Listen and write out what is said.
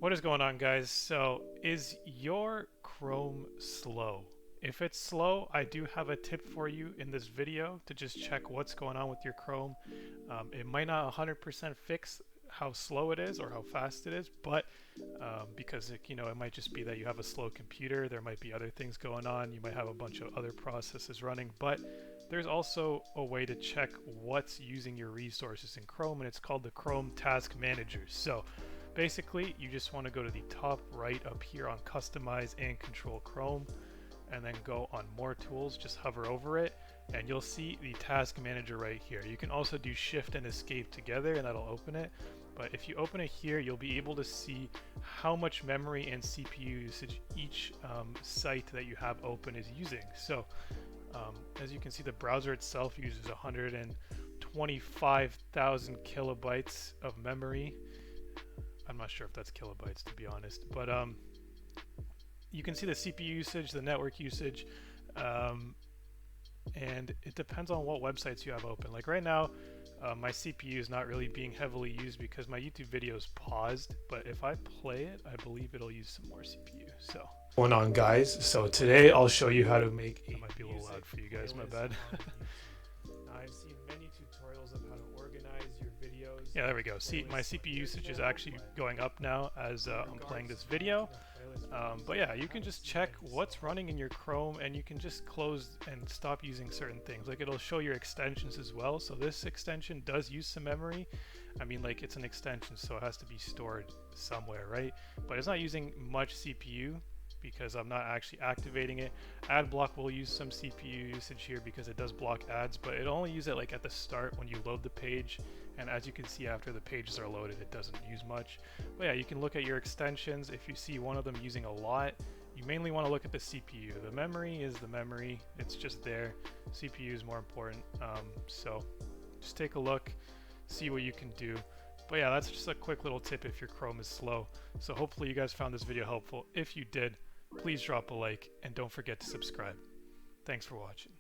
What is going on, guys? So, is your Chrome slow? If it's slow, I do have a tip for you in this video to just check what's going on with your Chrome. It might not 100% fix how slow it is or how fast it is, but because it might just be that you have a slow computer, there might be other things going on, you might have a bunch of other processes running, but there's also a way to check what's using your resources in Chrome, and it's called the Chrome Task Manager. So basically, you just want to go to the top right up here on Customize and Control Chrome, and then go on More Tools, just hover over it, and you'll see the Task Manager right here. You can also do Shift and Escape together, and that'll open it. But if you open it here, you'll be able to see how much memory and CPU usage each site that you have open is using. So as you can see, the browser itself uses 125,000 kilobytes of memory. I'm not sure if that's kilobytes, to be honest, but you can see the CPU usage, the network usage, and it depends on what websites you have open. Like right now, my CPU is not really being heavily used because my YouTube video is paused, but if I play it, I believe it'll use some more CPU. So going on, guys, so today I'll show you how to make it might be a little loud for you guys, my bad. I've seen many tutorials of how to organize your videos. Yeah, there we go. See, my CPU usage is actually going up now as I'm playing this video. But yeah, you can just check what's running in your Chrome, and you can just close and stop using certain things. Like, it'll show your extensions as well. So this extension does use some memory. I mean, like, it's an extension, so it has to be stored somewhere, right? But it's not using much CPU because I'm not actually activating it. Adblock will use some CPU usage here because it does block ads, but it'll only use it like at the start when you load the page, and as you can see, after the pages are loaded, it doesn't use much. But yeah, you can look at your extensions. If you see one of them using a lot, you mainly want to look at the CPU. The memory is the memory, it's just there. CPU is more important. So just take a look, see what you can do. But yeah, that's just a quick little tip if your Chrome is slow. So hopefully you guys found this video helpful. If you did, please drop a like and don't forget to subscribe. Thanks for watching.